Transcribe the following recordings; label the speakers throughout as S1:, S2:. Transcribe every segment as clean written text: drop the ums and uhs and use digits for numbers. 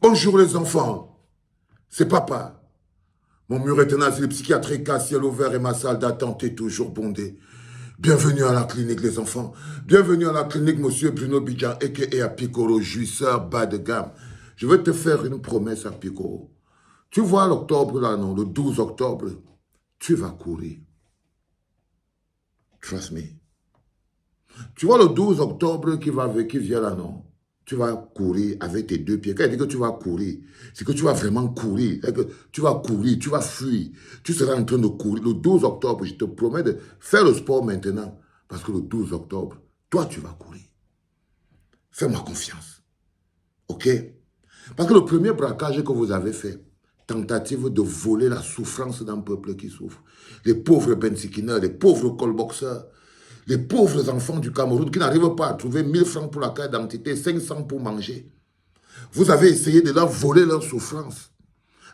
S1: Bonjour les enfants, c'est papa. Mon mur est un asile psychiatrique à ciel ouvert et ma salle d'attente est toujours bondée. Bienvenue à la clinique les enfants. Bienvenue à la clinique monsieur Bruno Bidjan a.k.a. Apikoro, jouisseur bas de gamme. Je veux te faire une promesse Apikoro. Tu vois l'octobre là non, le 12 octobre, tu vas courir. Trust me. Tu vois le 12 octobre qui vient là non, tu vas courir avec tes deux pieds. Quand il dit que tu vas courir, c'est que tu vas vraiment courir. Que tu vas courir, tu vas fuir. Tu seras en train de courir. Le 12 octobre, je te promets de faire le sport maintenant. Parce que le 12 octobre, toi, tu vas courir. Fais-moi confiance. OK? Parce que le premier braquage que vous avez fait, tentative de voler la souffrance d'un peuple qui souffre. Les pauvres bensikineurs, les pauvres callboxeurs, les pauvres enfants du Cameroun qui n'arrivent pas à trouver 1000 francs pour la carte d'identité, 500 pour manger. Vous avez essayé de leur voler leur souffrance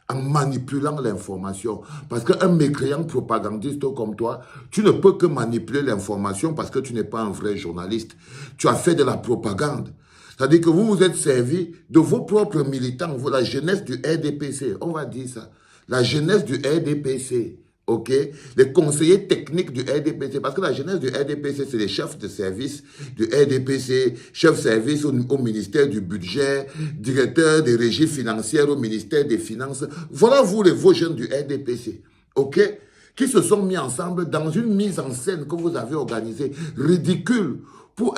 S1: en manipulant l'information. Parce qu'un mécréant propagandiste comme toi, tu ne peux que manipuler l'information parce que tu n'es pas un vrai journaliste. Tu as fait de la propagande. C'est-à-dire que vous vous êtes servi de vos propres militants, la jeunesse du RDPC, on va dire ça. La jeunesse du RDPC. OK, les conseillers techniques du RDPC, parce que la jeunesse du RDPC, c'est les chefs de service du RDPC, chefs de service au ministère du budget, directeur des régies financières au ministère des Finances. Voilà vous, vos jeunes du RDPC, OK, qui se sont mis ensemble dans une mise en scène que vous avez organisée, ridicule, pour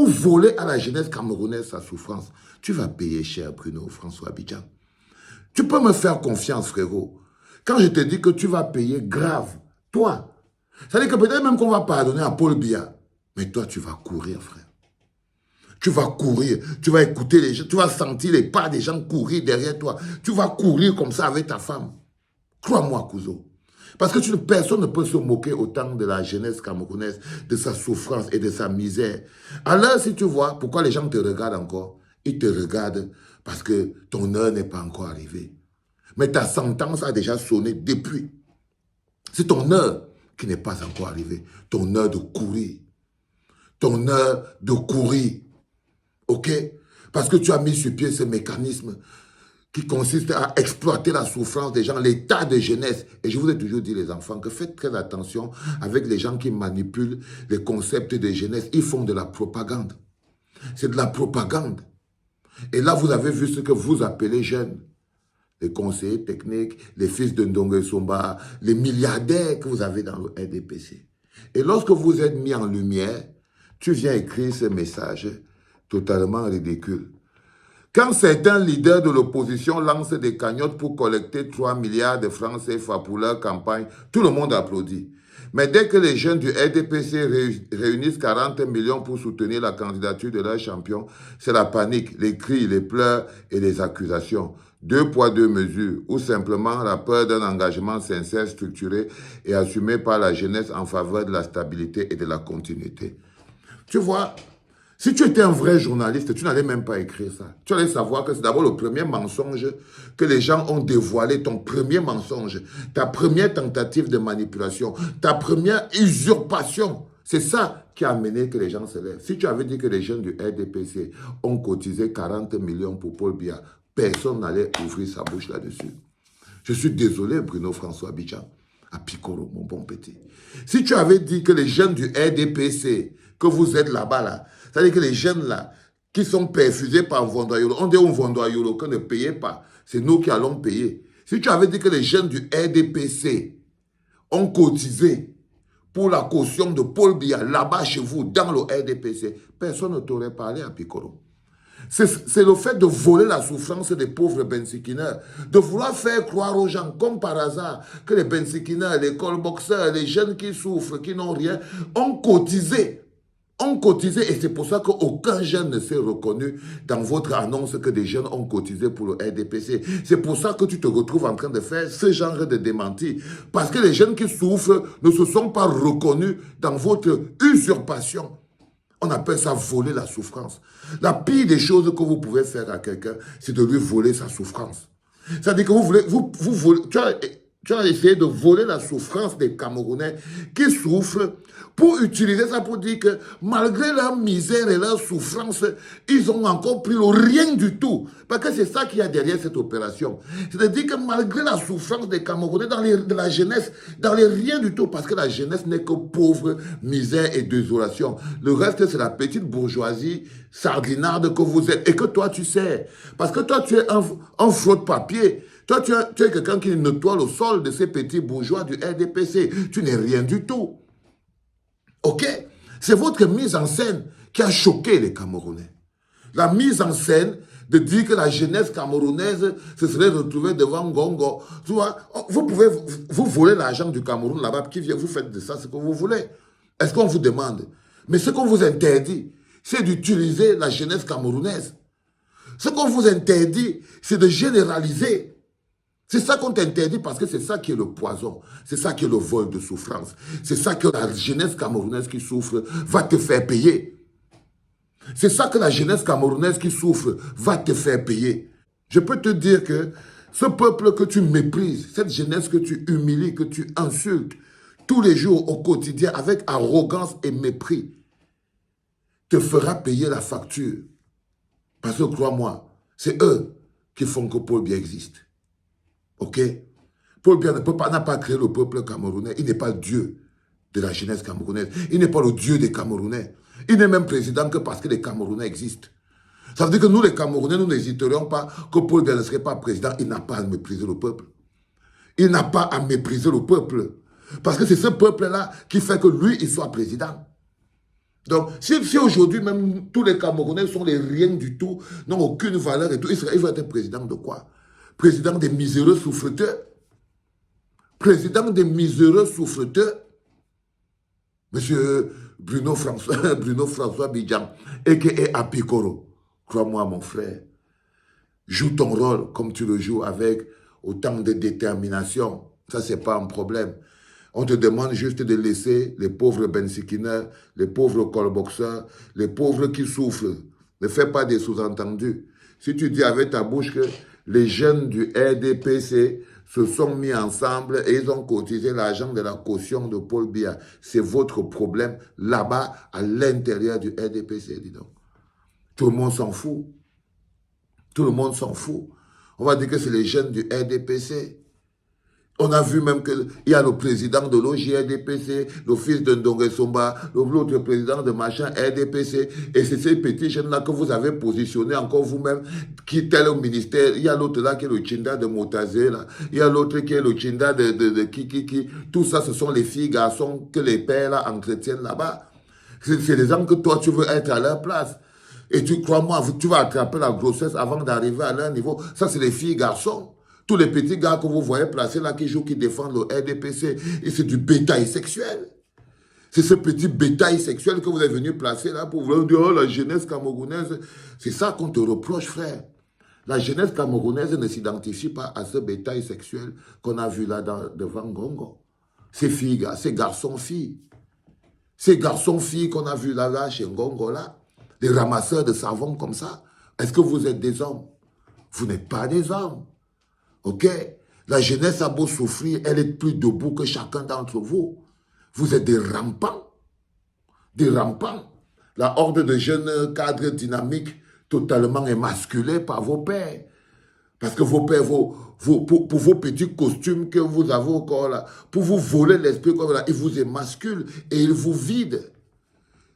S1: voler à la jeunesse camerounaise sa souffrance. Tu vas payer cher, Bruno François Bidjan. Tu peux me faire confiance, frérot. Quand je te dis que tu vas payer grave, toi, ça veut dire que peut-être même qu'on va pardonner à Paul Biya, mais toi, tu vas courir, frère. Tu vas courir, tu vas écouter les gens, tu vas sentir les pas des gens courir derrière toi. Tu vas courir comme ça avec ta femme. Crois-moi, Kouzo. Parce que personne ne peut se moquer autant de la jeunesse camerounaise, de sa souffrance et de sa misère. Alors, si tu vois, pourquoi les gens te regardent encore? Ils te regardent parce que ton heure n'est pas encore arrivée. Mais ta sentence a déjà sonné depuis. C'est ton heure qui n'est pas encore arrivée. Ton heure de courir. Ton heure de courir. OK? Parce que tu as mis sur pied ce mécanisme qui consiste à exploiter la souffrance des gens, l'état de jeunesse. Et je vous ai toujours dit, les enfants, que faites très attention avec les gens qui manipulent les concepts de jeunesse. Ils font de la propagande. C'est de la propagande. Et là, vous avez vu ce que vous appelez jeunes. Les conseillers techniques, les fils de Ndongo Somba, les milliardaires que vous avez dans le RDPC. Et lorsque vous êtes mis en lumière, tu viens écrire ce message totalement ridicule. Quand certains leaders de l'opposition lancent des cagnottes pour collecter 3 milliards de francs CFA pour leur campagne, tout le monde applaudit. Mais dès que les jeunes du RDPC réunissent 40 millions pour soutenir la candidature de leur champion, c'est la panique, les cris, les pleurs et les accusations. 2 poids, 2 mesures, ou simplement la peur d'un engagement sincère, structuré et assumé par la jeunesse en faveur de la stabilité et de la continuité. Tu vois, si tu étais un vrai journaliste, tu n'allais même pas écrire ça. Tu allais savoir que c'est d'abord le premier mensonge que les gens ont dévoilé, ton premier mensonge, ta première tentative de manipulation, ta première usurpation. C'est ça qui a amené que les gens se lèvent. Si tu avais dit que les jeunes du RDPC ont cotisé 40 millions pour Paul Biya, personne n'allait ouvrir sa bouche là-dessus. Je suis désolé, Bruno François Bidjan, à Pikoro, mon bon petit. Si tu avais dit que les jeunes du RDPC, que vous êtes là-bas, là, c'est-à-dire que les jeunes là, qui sont perfusés par Vondoyolo, on dit au Vondoyolo que ne payez pas, c'est nous qui allons payer. Si tu avais dit que les jeunes du RDPC ont cotisé pour la caution de Paul Biya, là-bas chez vous, dans le RDPC, personne ne t'aurait parlé à Pikoro. C'est le fait de voler la souffrance des pauvres bensikineurs, de vouloir faire croire aux gens, comme par hasard, que les bensikineurs, les callboxeurs, les jeunes qui souffrent, qui n'ont rien, ont cotisé. Ont cotisé et c'est pour ça qu'aucun jeune ne s'est reconnu dans votre annonce que des jeunes ont cotisé pour le RDPC. C'est pour ça que tu te retrouves en train de faire ce genre de démenti. Parce que les jeunes qui souffrent ne se sont pas reconnus dans votre usurpation. On appelle ça voler la souffrance. La pire des choses que vous pouvez faire à quelqu'un, c'est de lui voler sa souffrance. C'est-à-dire que vous voulez, tu vois, Tu as essayé de voler la souffrance des Camerounais qui souffrent pour utiliser ça pour dire que malgré leur misère et leur souffrance, ils ont encore pris le rien du tout. Parce que c'est ça qu'il y a derrière cette opération. C'est-à-dire que malgré la souffrance des Camerounais de la jeunesse, dans les rien du tout, parce que la jeunesse n'est que pauvre, misère et désolation. Le reste, c'est la petite bourgeoisie sardinarde que vous êtes et que toi, tu sais. Parce que toi, tu es un fraude-papier. Toi, tu es quelqu'un qui nettoie le sol de ces petits bourgeois du RDPC. Tu n'es rien du tout. OK? C'est votre mise en scène qui a choqué les Camerounais. La mise en scène de dire que la jeunesse camerounaise se serait retrouvée devant Ngongo. Tu vois, vous pouvez vous voler l'argent du Cameroun là-bas qui vient, vous faites de ça ce que vous voulez. Est-ce qu'on vous demande? Mais ce qu'on vous interdit, c'est d'utiliser la jeunesse camerounaise. Ce qu'on vous interdit, c'est de généraliser. C'est ça qu'on t'interdit parce que c'est ça qui est le poison. C'est ça qui est le vol de souffrance. C'est ça que la jeunesse camerounaise qui souffre va te faire payer. C'est ça que la jeunesse camerounaise qui souffre va te faire payer. Je peux te dire que ce peuple que tu méprises, cette jeunesse que tu humilies, que tu insultes tous les jours au quotidien avec arrogance et mépris, te fera payer la facture. Parce que crois-moi, c'est eux qui font que Paul Biya existe. Ok? Paul Biya n'a pas créé le peuple camerounais. Il n'est pas le Dieu de la jeunesse camerounaise. Il n'est pas le Dieu des Camerounais. Il n'est même président que parce que les Camerounais existent. Ça veut dire que nous, les Camerounais, nous n'hésiterions pas que Paul Biya ne serait pas président. Il n'a pas à mépriser le peuple. Il n'a pas à mépriser le peuple. Parce que c'est ce peuple-là qui fait que lui, il soit président. Donc, si aujourd'hui, même tous les Camerounais sont les rien du tout, n'ont aucune valeur et tout, il va être président de quoi? Président des miséreux souffreteurs. Président des miséreux souffreteurs. Monsieur Bruno François Bidjan, a.k.a. Apikoro. Crois-moi, mon frère, joue ton rôle comme tu le joues avec autant de détermination. Ça, c'est pas un problème. On te demande juste de laisser les pauvres bensikineurs, les pauvres colboxeurs, les pauvres qui souffrent. Ne fais pas des sous-entendus. Si tu dis avec ta bouche que les jeunes du RDPC se sont mis ensemble et ils ont cotisé l'argent de la caution de Paul Biya, c'est votre problème là-bas, à l'intérieur du RDPC, dis donc. Tout le monde s'en fout. Tout le monde s'en fout. On va dire que c'est les jeunes du RDPC. On a vu même qu'il y a le président de l'OJRDPC, le fils de Ndongue Somba, l'autre président de machin RDPC, et c'est ces petits jeunes-là que vous avez positionnés encore vous-même, qui est au ministère. Il y a l'autre là qui est le Tchinda de Motazé, là. Il y a l'autre qui est le Tchinda de Kiki. Tout ça, ce sont les filles, garçons que les pères là entretiennent là-bas. C'est des gens que toi, tu veux être à leur place. Et tu crois-moi, tu vas attraper la grossesse avant d'arriver à leur niveau. Ça, c'est les filles, garçons. Tous les petits gars que vous voyez placés là, qui jouent, qui défendent le RDPC, et c'est du bétail sexuel. C'est ce petit bétail sexuel que vous êtes venu placer là pour vous dire, oh, la jeunesse camerounaise. C'est ça qu'on te reproche, frère. La jeunesse camerounaise ne s'identifie pas à ce bétail sexuel qu'on a vu là devant Ngongo. Ces filles, gars, ces garçons-filles. Ces garçons-filles qu'on a vu là chez Ngongo là, des ramasseurs de savon comme ça. Est-ce que vous êtes des hommes? Vous n'êtes pas des hommes. Ok? La jeunesse a beau souffrir, elle est plus debout que chacun d'entre vous. Vous êtes des rampants. Des rampants. La horde de jeunes cadres dynamiques totalement émasculés par vos pères. Parce que vos pères, pour vos petits costumes que vous avez au corps là, pour vous voler l'esprit comme là, ils vous émasculent et ils vous vident.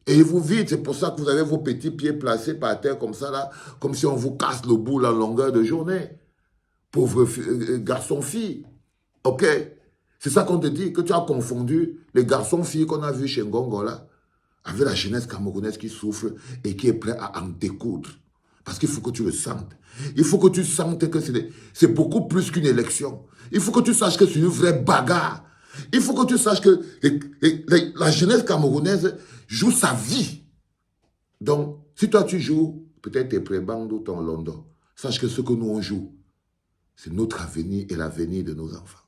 S1: Et ils vous vident. C'est pour ça que vous avez vos petits pieds placés par terre comme ça là, comme si on vous casse le bout la longueur de journée. Pauvres garçons-filles. Ok? C'est ça qu'on te dit, que tu as confondu les garçons-filles qu'on a vus chez Ngongo là, avec la jeunesse camerounaise qui souffre et qui est prête à en découdre. Parce qu'il faut que tu le sentes. Il faut que tu sentes que c'est beaucoup plus qu'une élection. Il faut que tu saches que c'est une vraie bagarre. Il faut que tu saches que la jeunesse camerounaise joue sa vie. Donc, si toi tu joues, peut-être tes prébandes ou ton London, sache que ce que nous on joue, c'est notre avenir et l'avenir de nos enfants.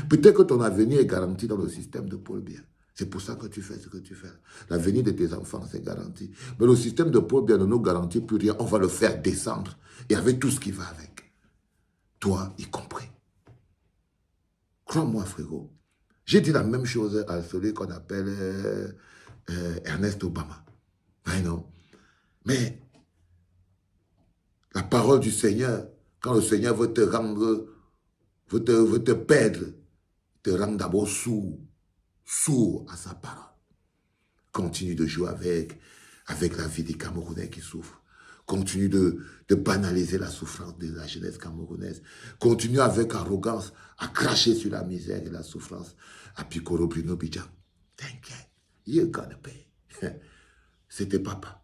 S1: Peut-être que ton avenir est garanti dans le système de Paul Biya. C'est pour ça que tu fais ce que tu fais. L'avenir de tes enfants, c'est garanti. Mais le système de Paul Biya ne nous garantit plus rien. On va le faire descendre. Et avec tout ce qui va avec. Toi y compris. Crois-moi, frérot. J'ai dit la même chose à celui qu'on appelle Ernest Obama. I know. Mais la parole du Seigneur, quand le Seigneur veut te rendre, veut te perdre, te rend d'abord sourd à sa parole. Continue de jouer avec la vie des Camerounais qui souffrent. Continue de banaliser la souffrance de la jeunesse camerounaise. Continue avec arrogance à cracher sur la misère et la souffrance. À Piccolo Bruno Bidja. T'inquiète, you're gonna pay. C'était papa.